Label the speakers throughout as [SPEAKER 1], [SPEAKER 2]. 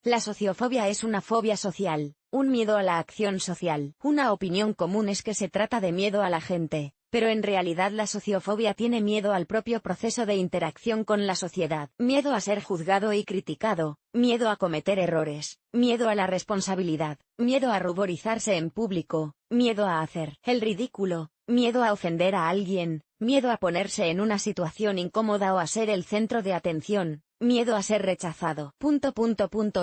[SPEAKER 1] La sociofobia es una fobia social, un miedo a la acción social. Una opinión común es que se trata de miedo a la gente, pero en realidad la sociofobia tiene miedo al propio proceso de interacción con la sociedad. Miedo a ser juzgado y criticado, miedo a cometer errores, miedo a la responsabilidad, miedo a ruborizarse en público, miedo a hacer el ridículo, miedo a ofender a alguien, miedo a ponerse en una situación incómoda o a ser el centro de atención. Miedo a ser rechazado.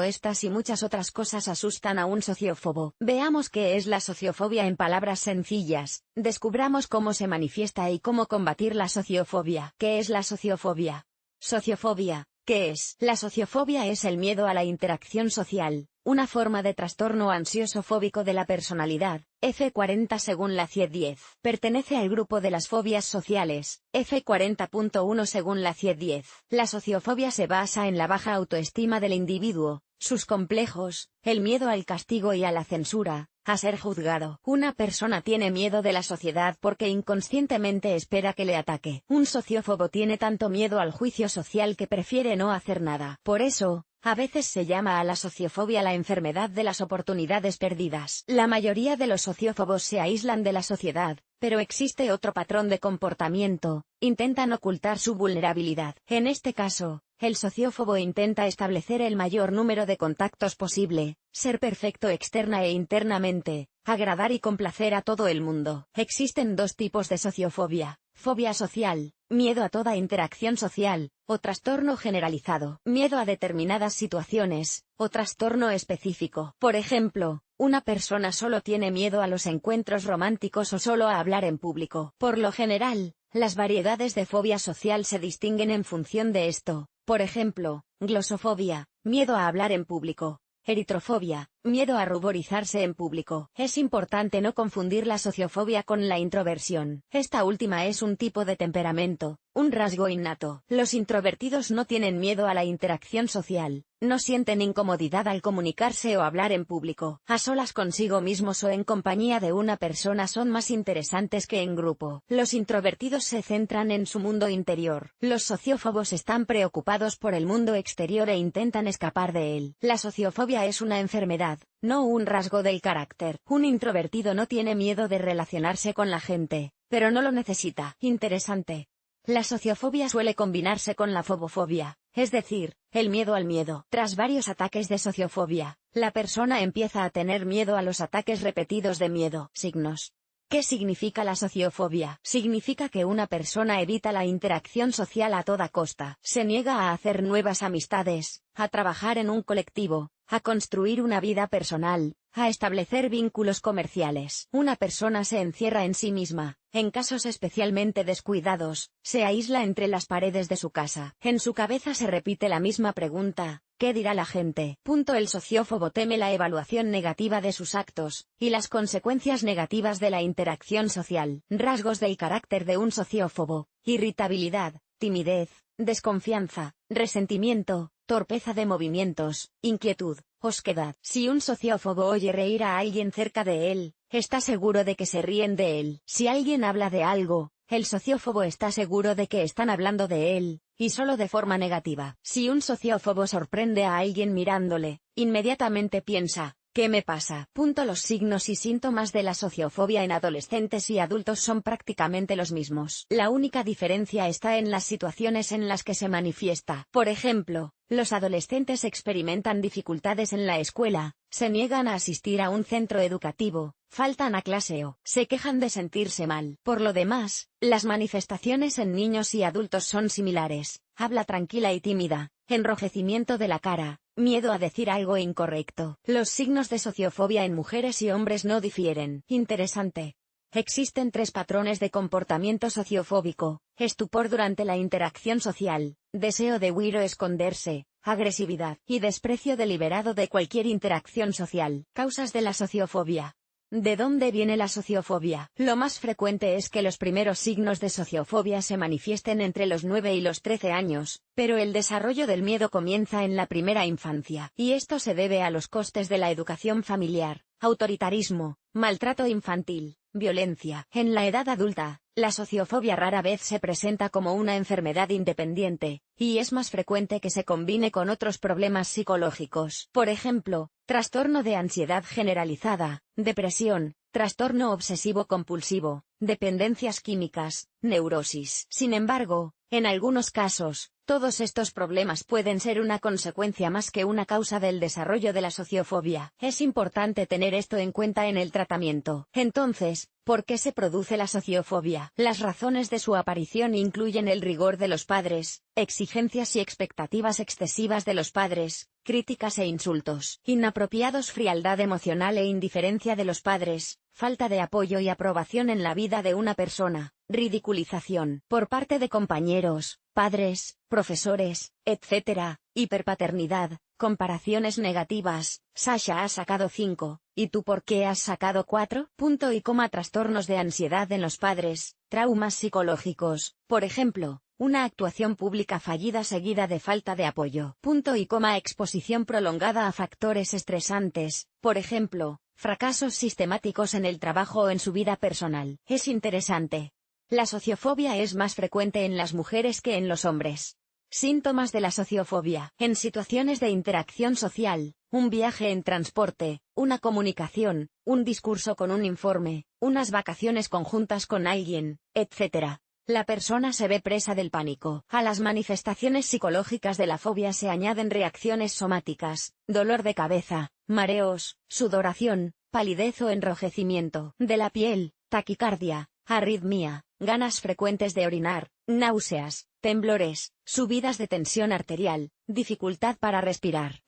[SPEAKER 1] Estas y muchas otras cosas asustan a un sociófobo. Veamos qué es la sociofobia en palabras sencillas. Descubramos cómo se manifiesta y cómo combatir la sociofobia. ¿Qué es la sociofobia? Sociofobia. ¿Qué es? La sociofobia es el miedo a la interacción social, una forma de trastorno ansioso fóbico de la personalidad, F40 según la CIE-10. Pertenece al grupo de las fobias sociales, F40.1 según la CIE-10. La sociofobia se basa en la baja autoestima del individuo, sus complejos, el miedo al castigo y a la censura, a ser juzgado. Una persona tiene miedo de la sociedad porque inconscientemente espera que le ataque. Un sociófobo tiene tanto miedo al juicio social que prefiere no hacer nada. Por eso, a veces se llama a la sociofobia la enfermedad de las oportunidades perdidas. La mayoría de los sociófobos se aíslan de la sociedad, pero existe otro patrón de comportamiento: intentan ocultar su vulnerabilidad. En este caso, el sociófobo intenta establecer el mayor número de contactos posible, ser perfecto externa e internamente, agradar y complacer a todo el mundo. Existen dos tipos de sociofobia: fobia social, miedo a toda interacción social, o trastorno generalizado, miedo a determinadas situaciones, o trastorno específico. Por ejemplo, una persona solo tiene miedo a los encuentros románticos o solo a hablar en público. Por lo general, las variedades de fobia social se distinguen en función de esto. Por ejemplo, glosofobia, miedo a hablar en público. Eritrofobia, miedo a ruborizarse en público. Es importante no confundir la sociofobia con la introversión. Esta última es un tipo de temperamento, un rasgo innato. Los introvertidos no tienen miedo a la interacción social, no sienten incomodidad al comunicarse o hablar en público. A solas consigo mismos o en compañía de una persona son más interesantes que en grupo. Los introvertidos se centran en su mundo interior. Los sociófobos están preocupados por el mundo exterior e intentan escapar de él. La sociofobia es una enfermedad, no un rasgo del carácter. Un introvertido no tiene miedo de relacionarse con la gente, pero no lo necesita. Interesante. La sociofobia suele combinarse con la fobofobia, es decir, el miedo al miedo. Tras varios ataques de sociofobia, la persona empieza a tener miedo a los ataques repetidos de miedo. Signos. ¿Qué significa la sociofobia? Significa que una persona evita la interacción social a toda costa. Se niega a hacer nuevas amistades, a trabajar en un colectivo, a construir una vida personal, a establecer vínculos comerciales. Una persona se encierra en sí misma. En casos especialmente descuidados, se aísla entre las paredes de su casa. En su cabeza se repite la misma pregunta: ¿qué dirá la gente? El sociófobo teme la evaluación negativa de sus actos, y las consecuencias negativas de la interacción social. Rasgos del carácter de un sociófobo: irritabilidad, timidez, desconfianza, resentimiento, torpeza de movimientos, inquietud, osquedad. Si un sociófobo oye reír a alguien cerca de él, está seguro de que se ríen de él. Si alguien habla de algo, el sociófobo está seguro de que están hablando de él, y solo de forma negativa. Si un sociófobo sorprende a alguien mirándole, inmediatamente piensa: ¿qué me pasa? Los signos y síntomas de la sociofobia en adolescentes y adultos son prácticamente los mismos. La única diferencia está en las situaciones en las que se manifiesta. Por ejemplo, los adolescentes experimentan dificultades en la escuela, se niegan a asistir a un centro educativo, faltan a clase o se quejan de sentirse mal. Por lo demás, las manifestaciones en niños y adultos son similares: habla tranquila y tímida, enrojecimiento de la cara, miedo a decir algo incorrecto. Los signos de sociofobia en mujeres y hombres no difieren. Interesante. Existen 3 patrones de comportamiento sociofóbico: estupor durante la interacción social, deseo de huir o esconderse, agresividad y desprecio deliberado de cualquier interacción social. Causas de la sociofobia. ¿De dónde viene la sociofobia? Lo más frecuente es que los primeros signos de sociofobia se manifiesten entre los 9 y los 13 años, pero el desarrollo del miedo comienza en la primera infancia. Y esto se debe a los costes de la educación familiar, autoritarismo, maltrato infantil, violencia. En la edad adulta, La sociofobia rara vez se presenta como una enfermedad independiente, y es más frecuente que se combine con otros problemas psicológicos. Por ejemplo, trastorno de ansiedad generalizada, depresión, trastorno obsesivo-compulsivo, dependencias químicas, neurosis. Sin embargo, en algunos casos, todos estos problemas pueden ser una consecuencia más que una causa del desarrollo de la sociofobia. Es importante tener esto en cuenta en el tratamiento. Entonces, ¿por qué se produce la sociofobia? Las razones de su aparición incluyen el rigor de los padres, exigencias y expectativas excesivas de los padres, críticas e insultos inapropiados, frialdad emocional e indiferencia de los padres, falta de apoyo y aprobación en la vida de una persona, ridiculización por parte de compañeros, padres, profesores, etc., hiperpaternidad, comparaciones negativas. Sasha ha sacado 5, ¿y tú por qué has sacado 4? Trastornos de ansiedad en los padres, traumas psicológicos, por ejemplo, una actuación pública fallida seguida de falta de apoyo. Exposición prolongada a factores estresantes, por ejemplo, fracasos sistemáticos en el trabajo o en su vida personal. Es interesante. La sociofobia es más frecuente en las mujeres que en los hombres. Síntomas de la sociofobia. En situaciones de interacción social, un viaje en transporte, una comunicación, un discurso con un informe, unas vacaciones conjuntas con alguien, etc. La persona se ve presa del pánico. A las manifestaciones psicológicas de la fobia se añaden reacciones somáticas, dolor de cabeza, mareos, sudoración, palidez o enrojecimiento de la piel, taquicardia, arritmia, ganas frecuentes de orinar, náuseas, temblores, subidas de tensión arterial, dificultad para respirar.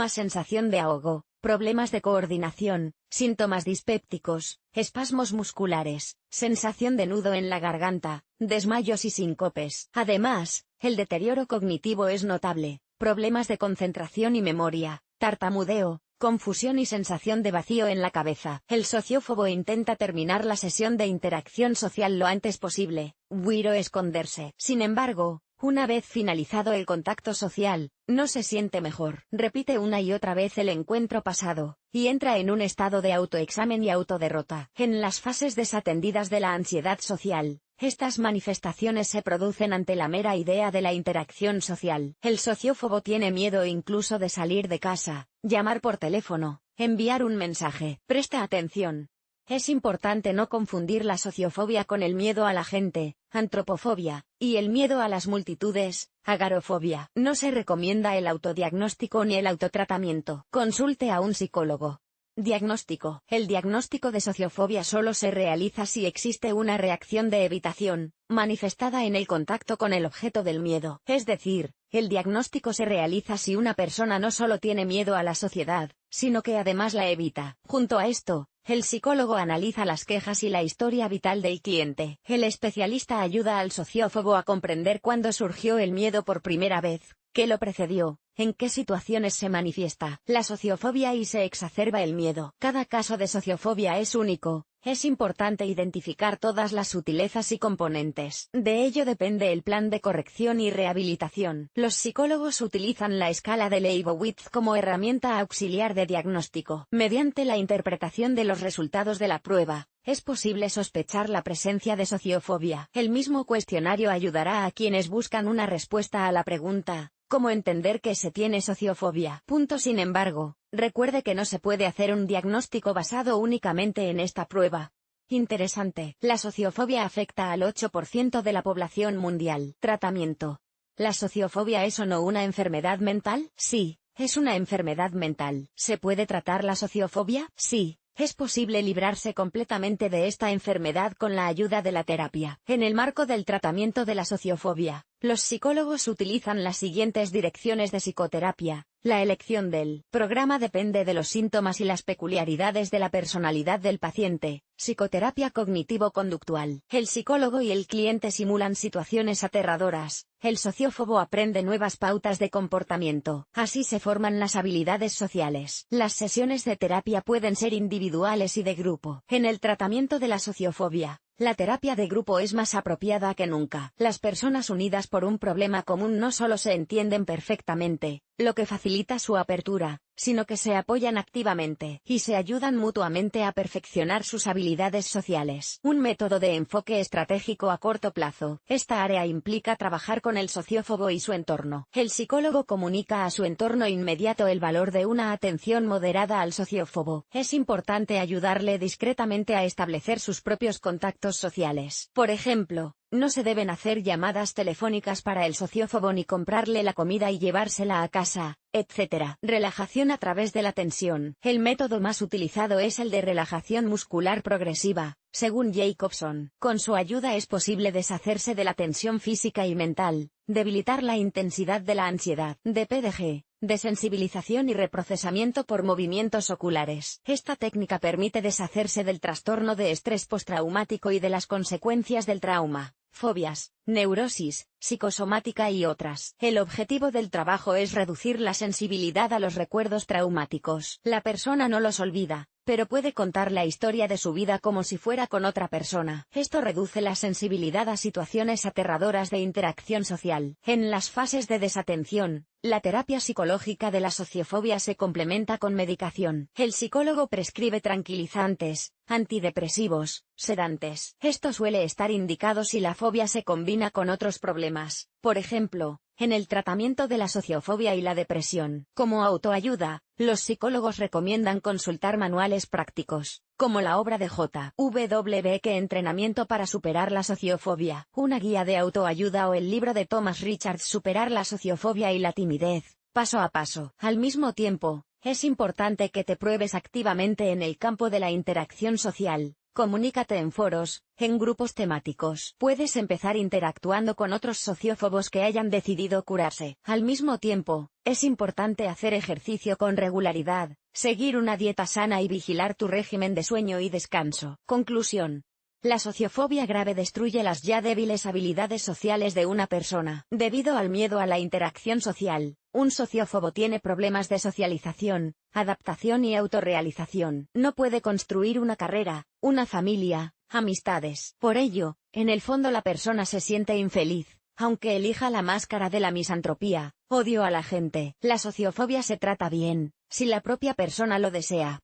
[SPEAKER 1] Sensación de ahogo, problemas de coordinación, síntomas dispépticos, espasmos musculares, sensación de nudo en la garganta, desmayos y síncopes. Además, el deterioro cognitivo es notable, problemas de concentración y memoria, tartamudeo, confusión y sensación de vacío en la cabeza. El sociófobo intenta terminar la sesión de interacción social lo antes posible, huir o esconderse. Sin embargo, una vez finalizado el contacto social, no se siente mejor. Repite una y otra vez el encuentro pasado, y entra en un estado de autoexamen y autoderrota. En las fases desatendidas de la ansiedad social, estas manifestaciones se producen ante la mera idea de la interacción social. El sociófobo tiene miedo incluso de salir de casa, llamar por teléfono, enviar un mensaje. Presta atención. Es importante no confundir la sociofobia con el miedo a la gente, antropofobia, y el miedo a las multitudes, agarofobia. No se recomienda el autodiagnóstico ni el autotratamiento. Consulte a un psicólogo. Diagnóstico. El diagnóstico de sociofobia solo se realiza si existe una reacción de evitación, manifestada en el contacto con el objeto del miedo. Es decir, el diagnóstico se realiza si una persona no solo tiene miedo a la sociedad, sino que además la evita. Junto a esto, el psicólogo analiza las quejas y la historia vital del cliente. El especialista ayuda al sociófobo a comprender cuándo surgió el miedo por primera vez, qué lo precedió, en qué situaciones se manifiesta la sociofobia y se exacerba el miedo. Cada caso de sociofobia es único. Es importante identificar todas las sutilezas y componentes. De ello depende el plan de corrección y rehabilitación. Los psicólogos utilizan la escala de Leibowitz como herramienta auxiliar de diagnóstico. Mediante la interpretación de los resultados de la prueba, es posible sospechar la presencia de sociofobia. El mismo cuestionario ayudará a quienes buscan una respuesta a la pregunta, ¿cómo entender que se tiene sociofobia? Sin embargo, recuerde que no se puede hacer un diagnóstico basado únicamente en esta prueba. Interesante. La sociofobia afecta al 8% de la población mundial. Tratamiento. ¿La sociofobia es o no una enfermedad mental? Sí, es una enfermedad mental. ¿Se puede tratar la sociofobia? Sí. Es posible librarse completamente de esta enfermedad con la ayuda de la terapia. En el marco del tratamiento de la sociofobia, los psicólogos utilizan las siguientes direcciones de psicoterapia. La elección del programa depende de los síntomas y las peculiaridades de la personalidad del paciente. Psicoterapia cognitivo-conductual. El psicólogo y el cliente simulan situaciones aterradoras. El sociófobo aprende nuevas pautas de comportamiento. Así se forman las habilidades sociales. Las sesiones de terapia pueden ser individuales y de grupo. En el tratamiento de la sociofobia, la terapia de grupo es más apropiada que nunca. Las personas unidas por un problema común no solo se entienden perfectamente, lo que facilita su apertura, sino que se apoyan activamente y se ayudan mutuamente a perfeccionar sus habilidades sociales. Un método de enfoque estratégico a corto plazo. Esta área implica trabajar con el sociófobo y su entorno. El psicólogo comunica a su entorno inmediato el valor de una atención moderada al sociófobo. Es importante ayudarle discretamente a establecer sus propios contactos sociales. Por ejemplo, no se deben hacer llamadas telefónicas para el sociófobo ni comprarle la comida y llevársela a casa, etc. Relajación a través de la tensión. El método más utilizado es el de relajación muscular progresiva, según Jacobson. Con su ayuda es posible deshacerse de la tensión física y mental, debilitar la intensidad de la ansiedad, DPDG, desensibilización y reprocesamiento por movimientos oculares. Esta técnica permite deshacerse del trastorno de estrés postraumático y de las consecuencias del trauma, fobias, neurosis, psicosomática y otras. El objetivo del trabajo es reducir la sensibilidad a los recuerdos traumáticos. La persona no los olvida, pero puede contar la historia de su vida como si fuera con otra persona. Esto reduce la sensibilidad a situaciones aterradoras de interacción social. En las fases de desatención, la terapia psicológica de la sociofobia se complementa con medicación. El psicólogo prescribe tranquilizantes, antidepresivos, sedantes. Esto suele estar indicado si la fobia se combina con otros problemas, por ejemplo, en el tratamiento de la sociofobia y la depresión. Como autoayuda, los psicólogos recomiendan consultar manuales prácticos, como la obra de J.W. Beeke Entrenamiento para superar la sociofobia, una guía de autoayuda o el libro de Thomas Richards Superar la sociofobia y la timidez, paso a paso. Al mismo tiempo, es importante que te pruebes activamente en el campo de la interacción social. Comunícate en foros, en grupos temáticos. Puedes empezar interactuando con otros sociófobos que hayan decidido curarse. Al mismo tiempo, es importante hacer ejercicio con regularidad, seguir una dieta sana y vigilar tu régimen de sueño y descanso. Conclusión. La sociofobia grave destruye las ya débiles habilidades sociales de una persona. Debido al miedo a la interacción social, un sociófobo tiene problemas de socialización, adaptación y autorrealización. No puede construir una carrera, una familia, amistades. Por ello, en el fondo la persona se siente infeliz, aunque elija la máscara de la misantropía, odio a la gente. La sociofobia se trata bien, si la propia persona lo desea.